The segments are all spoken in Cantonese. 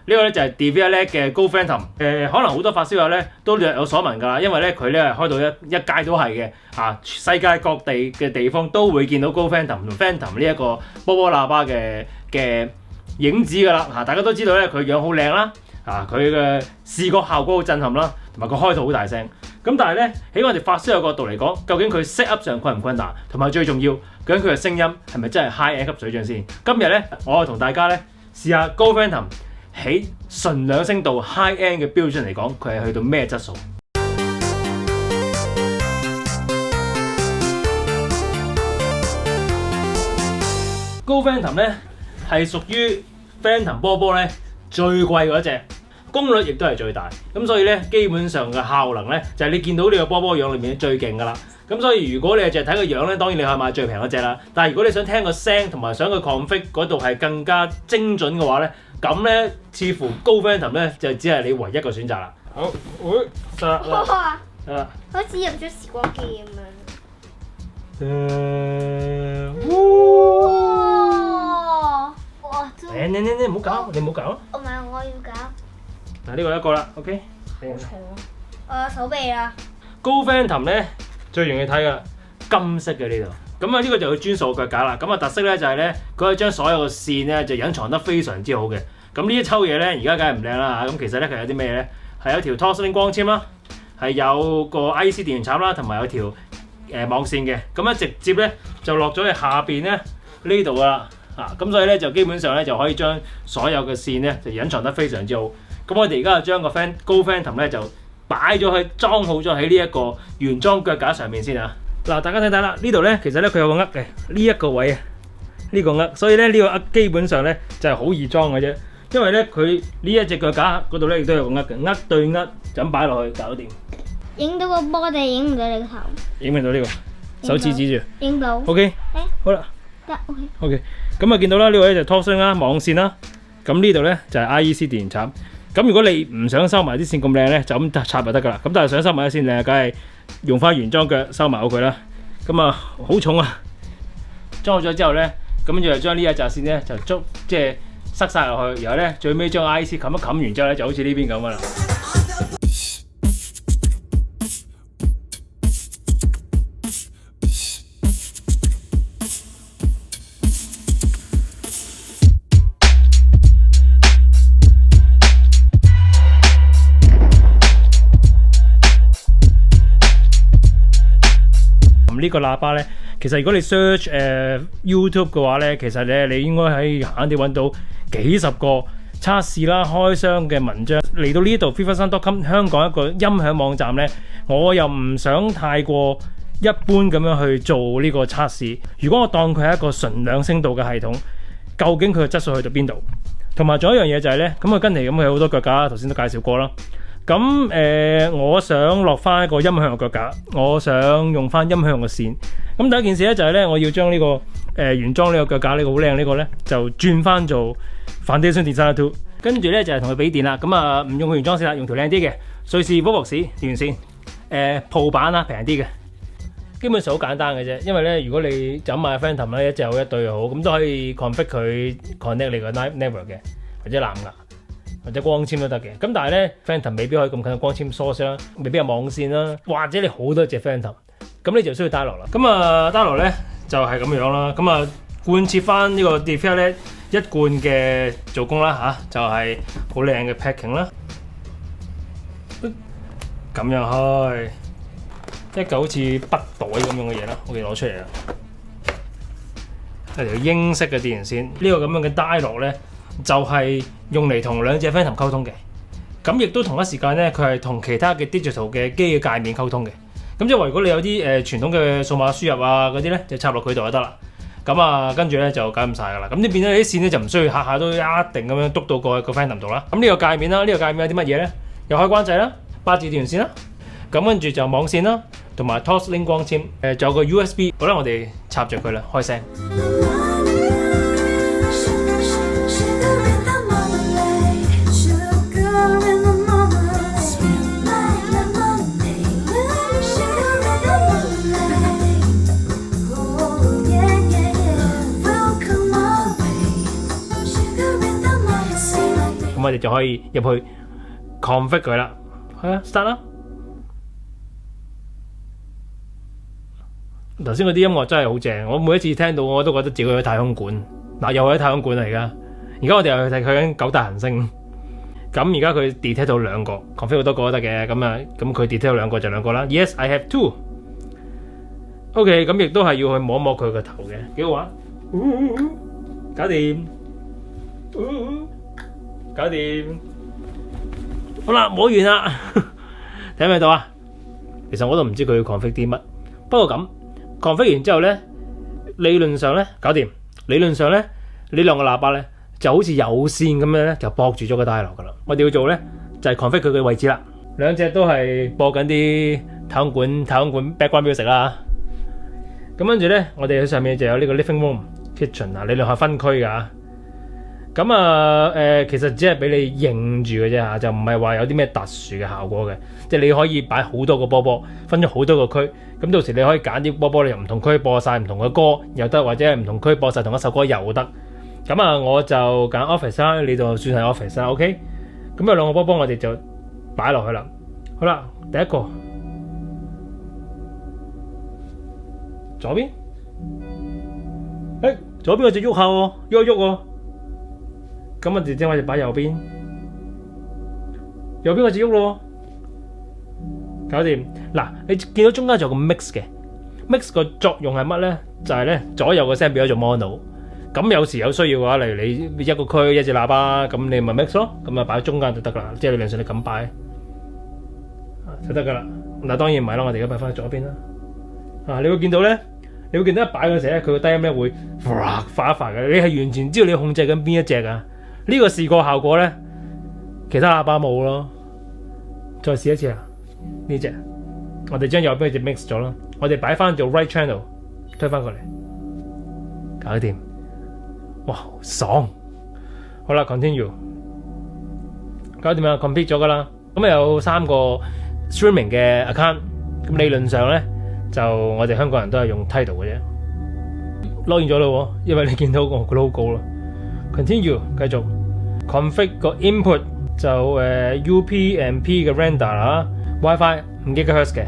呢個咧就係 Devialet 嘅 Gold Phantom， 可能好多發燒友咧都略有所聞㗎啦，因為咧佢咧係開到一街都係嘅嚇，世界各地嘅地方都會見到 Gold Phantom 同 Phantom 呢一個波波喇叭嘅影子㗎啦嚇，大家都知道咧佢樣好靚啦嚇，佢嘅視覺效果好震撼啦，同埋個開套好大聲。咁但係咧喺我哋發燒友角度嚟講，究竟佢 set up 上困唔困難，同埋最重要，究竟佢嘅聲音係咪真係 high end 級水準先？今日咧我同大家咧試下 Gold Phantom。喺純兩聲道 high end 嘅標準嚟講，佢係去到咩質素？Gold Phantom 咧係屬於 Phantom 波波咧最貴嗰隻，功率亦都係最大，咁所以咧基本上嘅效能咧就係你見到呢個波波樣裏面最勁㗎啦。咁所以如果你係淨係睇個樣咧，當然你可以買最平嗰隻啦。但係如果你想聽個聲同埋想個 config 嗰度係更加精準嘅話咧，咁咧似乎 Gold Phantom 咧就只係你唯一嘅選擇啦。好，得啦，好似入咗時光機咁樣。哇！你唔好搞，你唔好搞。唔係，我要搞。嗱，呢個一個啦 ，OK。好重啊！我有手臂啦。Gold Phantom 咧最容易睇㗎，金色嘅呢度。咁啊，呢個就佢專屬腳架啦。咁啊，特色咧就係咧，佢可以將所有嘅線咧就隱藏得非常之好嘅。咁呢一抽嘢咧，而家梗係唔靚啦嚇。咁其實咧佢有啲咩咧？係有條 Toslink 光纖啦，係有個 IC 電源插啦，同埋有條網線嘅。咁咧直接咧就落咗去下邊咧呢度㗎啦。咁所以咧就基本上咧就可以將所有嘅線咧就隱藏得非常之好。咁我哋而家就將個 Gold Phantom 咧就擺咗去裝好咗喺呢一個原裝腳架上面先啊！嗱，大家睇睇啦，呢度咧其實咧佢有個嘅呢一個位啊，呢個所以咧呢個基本上咧就係好易裝嘅啫，因為咧佢呢一隻腳架嗰度咧亦都有個嘅對就咁擺落去搞掂。影到個波定影唔到你個頭？影唔到呢個，手指指住。影到。OK。好啦。得 OK。OK。咁啊見到啦，呢個咧就 Toslink 啦，網線啦。咁呢度咧就係 IEC 電源插。咁如果你唔想收埋啲線咁靚咧，就咁插就得㗎啦。咁但係想收埋啲線靚，梗係用翻原裝腳收埋好佢啦。咁啊好重啊！裝好咗之後咧，咁跟住就將呢一紮線咧就即係塞晒落去，然後咧最尾將 IC 冚一冚完之後咧，就好似呢邊咁㗎啦。呢個喇叭咧，其實如果你 search YouTube 嘅話咧，其實咧你應該喺閒啲揾到幾十個測試啦、開箱嘅文章。嚟到呢度 freeversound.com 香港一個音響網站咧，我又唔想太過一般咁樣去做呢個測試。如果我當佢係一個純兩聲道嘅系統，究竟佢嘅質素去到邊度？同埋仲有一樣嘢就係咧，咁佢跟嚟咁佢有好多腳架，頭先都介紹過啦。咁我想落翻一個音響嘅腳架，我想用翻音響嘅線。咁第一件事咧就係咧，我要將呢個原裝呢個腳架呢個好靚呢個咧，就轉翻做 Foundation Designer 2。跟住咧就係同佢俾電啦。咁啊唔用佢原裝線啦，用條靚啲嘅瑞士 Vovox 電源線，鋪板啦平啲嘅。基本上好簡單嘅啫，因為咧如果你就咁買 Phantom 咧，一隻好一對好，咁都可以 config 佢 connect 你個 network 嘅，或者藍牙。或者光纖都得嘅，咁但係咧 Phantom 未必可以咁近嘅光纖 source 啦，未必有網線啦，或者你好多隻 Phantom， 咁你就需要 dialog 啦。咁啊 dialog 咧就係咁樣啦，咁啊貫徹翻呢個 Devialet 一貫嘅做工啦嚇，就係好靚嘅 packing 啦，咁樣開一嚿好似筆袋咁樣嘅嘢啦，我哋攞出嚟啦，係條英式嘅電源線，呢個咁樣嘅 dialog 咧。就係用嚟同兩隻 Phantom 溝通嘅，咁亦都同一時間咧，佢係同其他嘅 digital 嘅機嘅界面溝通嘅。咁即係話，如果你有啲傳統嘅數碼輸入啊嗰啲咧，就插落佢度就得啦。咁啊，跟住咧就搞掂晒㗎啦。咁你變咗你啲線咧就唔需要下下都一定咁樣篤到過去個 Phantom 度啦。咁呢個界面啦，呢個界面有啲乜嘢咧？有開關掣啦，8字電源線啦，咁跟住就網線啦，同埋 Toslink 光纖，仲有個 USB。好啦，我哋插着佢啦，開聲。咁我哋就可以入去 config 佢啦。係啊 ，start 啦。頭先嗰啲音樂真係好正，我每一次聽到我都覺得自己去太空館。嗱，又去太空館嚟㗎。而家我哋又去睇緊9大行星。咁而家佢 detect 到2個 config 好多個都得嘅。咁佢 detect 到2個就2個啦。Yes, I have 2。OK， 咁亦都係要去摸摸佢個頭嘅，幾好玩。搞掂，搞掂。好啦，摸完啦，睇唔睇到啊？其實我都唔知佢要 config 啲乜，不過咁 config 完之後咧，理論上咧搞掂。理論上咧，呢2個喇叭咧就好似有線咁樣咧，就駁住咗個 dial 噶啦。我哋要做咧就係 config 佢嘅位置啦。兩隻都係播緊啲太空館 background music 啦。咁跟住咧，我哋喺上面就有呢個 living room、kitchen 啊，理論係分區噶。咁其實只係俾你認住嘅啫嚇，就唔係話有啲咩特殊嘅效果嘅。即係你可以擺好多個波，分咗好多個區。咁到時你可以揀啲波，你由唔同區播晒唔同嘅歌又得，或者係唔同區播晒同一首歌又得。咁我就揀 office 啦，呢度算係 office 啦。OK， 咁有2個波，我哋就擺落去啦。好啦，第一個左邊，左邊我隻喐下喎，喐一喐喎。咁我哋即係擺右邊，右邊我隻喐咯，搞掂。嗱，你見到中間仲有個 mix 嘅 ，mix 個作用係乜咧？就係咧左右個聲變咗做 mono。咁有時有需要嘅話，例如你一個區一隻喇叭，咁你咪 mix 咯，咁擺喺中間就得噶啦。即係理論上你咁擺就得噶啦。嗱，當然唔係啦，我哋而家擺翻喺左邊啦。你會見到咧，你會見到一擺嗰時咧，佢個低音咧會發一發嘅。你係完全知道你控制緊邊一隻啊！呢個視覺效果咧，其他喇叭冇咯。再試一次啊！呢隻我哋將右邊嗰隻 mix 咗啦，我哋擺翻做 right channel， 推翻過嚟，搞掂。哇，爽！好啦 ，continue， 搞掂啦 ，complete 咗噶啦。咁有3個 streaming 嘅 account， 咁理論上咧就我哋香港人都係用 Tidal 嘅啫。login 咗咯，因為你見到個 logo 啦。continue 繼續 config 個 input 就UPnP 嘅 render 啦 ，WiFi 5 GHz 嘅，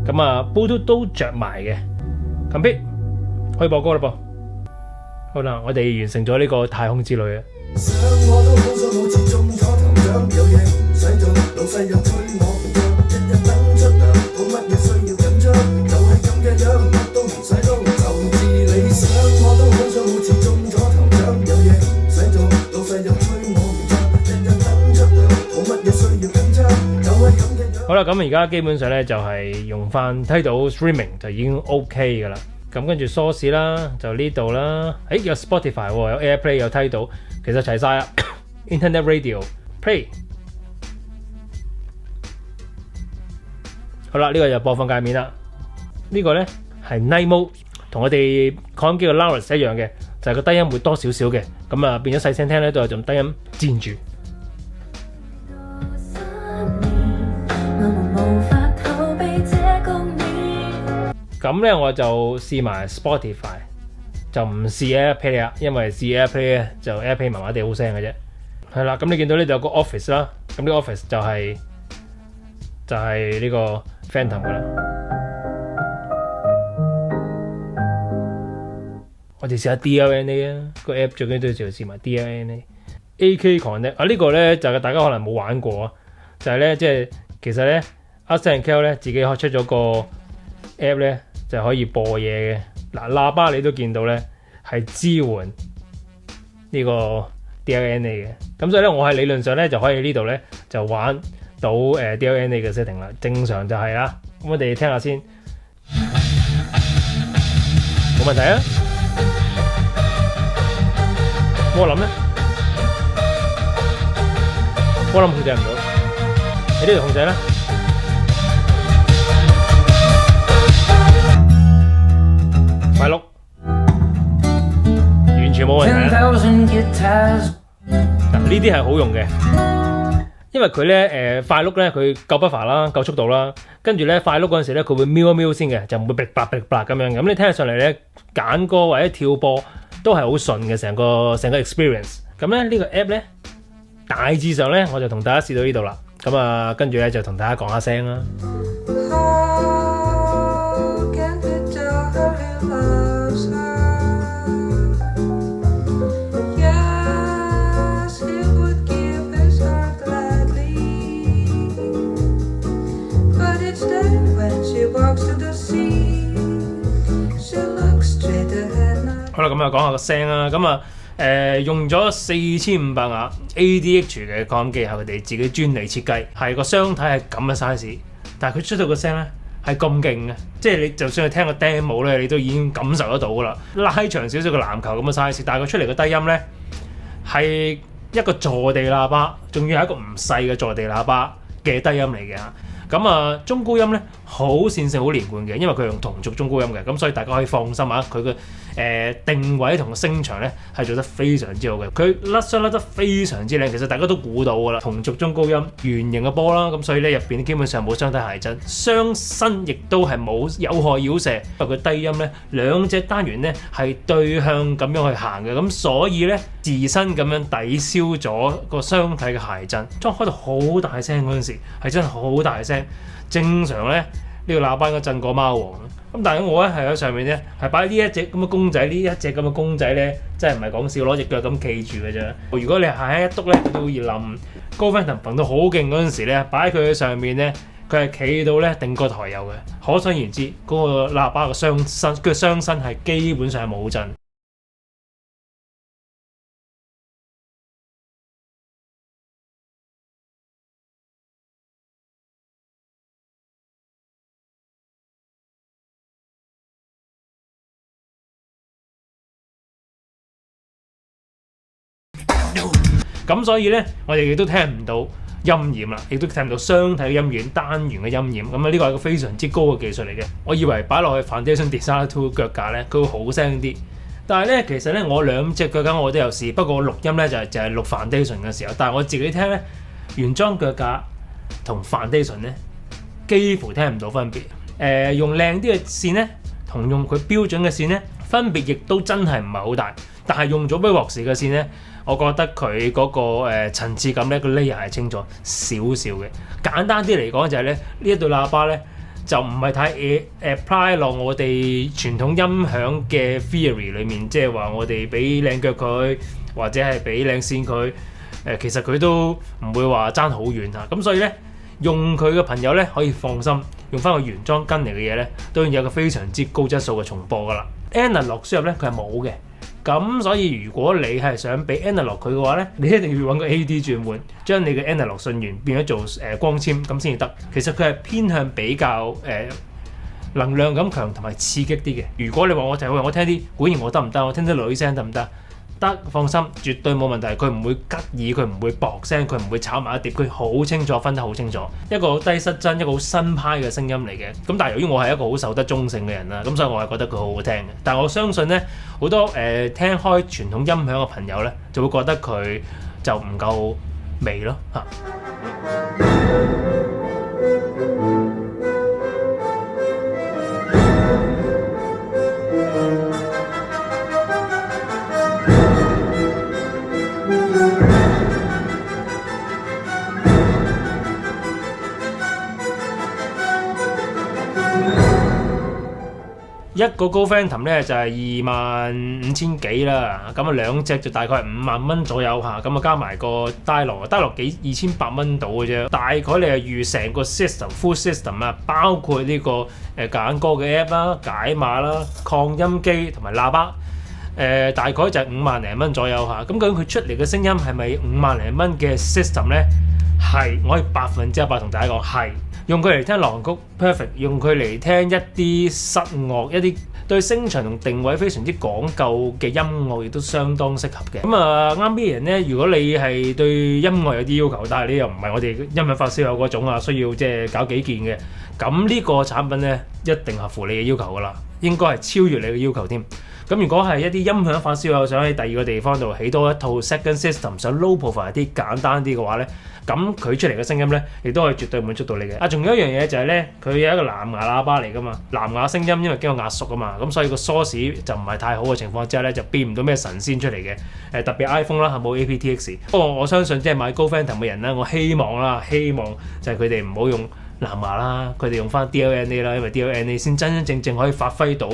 咁Bluetooth 都着埋嘅 ，complete 可以播歌啦噃。好啦，我哋完成咗呢個太空之旅啊！好啦，咁而家基本上咧就係用翻Tidal streaming 就已經 OK 噶啦。咁跟住 source 啦，就呢度啦。有 Spotify 喎，有 AirPlay 有Tidal，其實齊晒啦。Internet Radio Play。好啦，呢個就播放界面啦。呢個咧係 Night Mode， 同我哋擴音機嘅 Laris 一樣嘅，就係個低音會多少少嘅。咁變咗細聲聽咧，都有種低音佔住。咁咧我就試埋 Spotify， 就唔試 AirPlay 啦，因為試 AirPlay 咧就 AirPlay 麻麻地好聲嘅啫。係啦，咁你見到呢度有個 Office 啦，咁呢個 Office 就係呢個 Phantom 噶啦。我哋試下 DLNA 啊，個 app 最緊要都要試埋 DLNA。AK Connect 呢個咧就大家可能冇玩過啊，就係咧即係其實咧 Ask&Kel 咧自己開出咗個 app 咧就可以播嘢嘅。嗱，喇叭你都見到咧係支援呢個 DLNA 嘅，咁所以咧我喺理論上咧就可以呢度咧就玩到DLNA 嘅 setting 啦。正常就係啦，咁我哋聽下先，冇問題啊。波冧咧，波冧控制唔到，喺呢度控制啦。快碌，完全冇問題啊！嗱，呢啲係好用嘅，因為佢咧快碌咧佢夠 buffer 啦，夠速度啦，跟住咧快碌嗰陣時咧佢會瞄一瞄先嘅，就唔會噼啪咁樣。咁你聽起上嚟咧揀歌或者跳播都係好順嘅，成個 experience。咁咧呢個 app 咧大致上咧，我就同大家試到呢度啦。咁啊，跟住咧就同大家講下聲啦。好啦，咁啊講下個聲啦。咁啊用咗4500瓦 ADH 嘅擴音機係佢哋自己專利設計，係個箱體係咁嘅 size， 但係佢出到個聲咧係咁勁嘅，即係你就算係聽個 demo 咧，你都已經感受得到噶啦。拉長少少個籃球咁嘅 size， 但係佢出嚟個低音咧係一個坐地喇叭，仲要係一個唔細嘅坐地喇叭嘅低音嚟嘅。咁啊，中高音咧好線性、好連貫嘅，因為佢用同軸中高音嘅，咁所以大家可以放心啊。佢嘅定位同聲場咧係做得非常之好嘅，佢甩得非常之靚。其實大家都估到㗎啦，同軸中高音圓形嘅波啦，咁所以咧入邊基本上冇雙體諧振，雙身亦都係冇有害擾射，因為佢低音咧兩隻單元咧係對向咁樣去行嘅，咁所以咧自身咁樣抵消咗個雙體嘅諧振。當開到好大聲嗰陣時，係真係好大聲。正常咧呢個喇叭應該震過貓王，咁但係我咧係喺上面咧係擺呢一隻咁嘅公仔，呢一隻咁嘅公仔咧真係唔係講笑，攞隻腳咁企住嘅啫。如果你係一篤咧，佢都會冧。高分騰到好勁嗰陣時咧，擺佢喺上面咧，佢係企到咧定個台有嘅。可想而知，嗰個喇叭嘅雙身係基本上係冇震。咁所以咧，我哋亦都聽唔到音染啦，亦都聽唔到雙體嘅音源、單元嘅音染。咁啊，呢個係個非常之高嘅技術嚟嘅。我以為擺落去 Foundation Designer 2腳架咧，佢會好聲啲。但係咧，其實咧，我兩隻腳架我都有試，不過我錄音咧就係錄 Foundation 嘅時候。但係我自己聽咧，原裝腳架同 Foundation 咧幾乎聽唔到分別。用靚啲嘅線咧，同用佢標準嘅線咧，分別亦都真係唔係好大。但係用咗 Waves 嘅線咧，我覺得佢嗰個層次感咧，個 layer 係清楚少少嘅。簡單啲嚟講就係咧，呢一對喇叭咧就唔係太apply 落我哋傳統音響嘅 theory 裏面，即係話我哋俾靚腳佢，或者係俾靚線佢，其實佢都唔會話爭好遠嚇。咁所以咧，用佢嘅朋友咧可以放心，用翻個原裝跟嚟嘅嘢咧，都有個非常之高質素嘅重播噶啦。Analog 輸入咧佢係冇嘅。咁所以如果你係想俾 analog 佢嘅話咧，你一定要揾個 AD 轉換，將你嘅 analog 信源變咗做光纖咁先至得。其實佢係偏向比較能量感強同埋刺激啲嘅。如果你話我聽啲管弦樂得唔得？我聽啲女聲得唔得？得，放心，絕對冇問題。佢唔會吉耳，佢唔會薄聲，佢唔會炒埋一碟，佢好清楚，分得好清楚。一個好低失真，一個好新派嘅聲音嚟嘅。咁但係由於我係一個好受得中性嘅人啦，咁所以我係覺得佢好好聽嘅。但係我相信咧，好多聽開傳統音響嘅朋友咧，就會覺得佢就唔夠味咯嚇。一個高 Phantom 咧就係25,000幾啦，咁啊兩隻就大概係5萬蚊左右嚇，咁啊加埋個 Dialog 幾2800蚊到嘅啫。大概你係預成個 full system 啊，包括呢個揀歌嘅 app 啦、解碼啦、擴音機同埋喇叭，大概就係5萬零蚊左右嚇。咁究竟佢出嚟嘅聲音係咪5萬零蚊嘅 system 咧？係，我可以100%同大家講係。用佢嚟聽流行曲 perfect， 用佢嚟聽一啲室樂，一啲對聲場同定位非常之講究嘅音樂，亦都相當適合嘅。咁啊啱啲人咧，如果你係對音樂有啲要求，但係你又唔係我哋音響發燒友嗰種啊，需要即係搞幾件嘅，咁呢個產品咧一定合乎你嘅要求噶啦，應該係超越你嘅要求添。咁如果係一啲音響發燒友想喺第二個地方度起多一套 second system， 想 low profile 啲簡單啲嘅話咧，咁佢出嚟嘅聲音咧，亦都可以絕對滿足到你嘅。仲有一樣嘢就係咧，佢有一個藍牙喇叭嚟噶嘛，藍牙聲音因為經過壓縮啊嘛，咁所以個 source 就唔係太好嘅情況之下咧，就變唔到咩神仙出嚟嘅。特別 iPhone 啦係冇 aptX， 不過我相信即係買高 Phantom 嘅人咧，我希望就係佢哋唔好用藍牙啦，佢哋用翻 DLNA 啦，因為 DLNA 先真真正正可以發揮到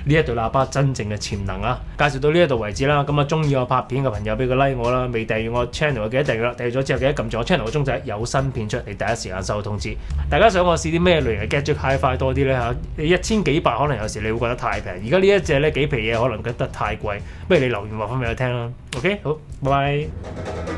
呢一對喇叭真正嘅潛能啊！介紹到呢一度為止啦，咁啊中意我拍片嘅朋友俾個 like 我啦，未訂閱我 channel 記得訂閱啦，訂閱咗之後記得撳住我 channel 個鐘仔，有新片出嚟第一時間收到通知。大家想我試啲咩類型嘅 gadget hi-fi 多啲咧嚇？1000幾百可能有時你會覺得太平，而家呢一隻咧幾皮嘢可能覺得太貴，不如你留言話翻俾我聽啦。OK， 好，拜拜。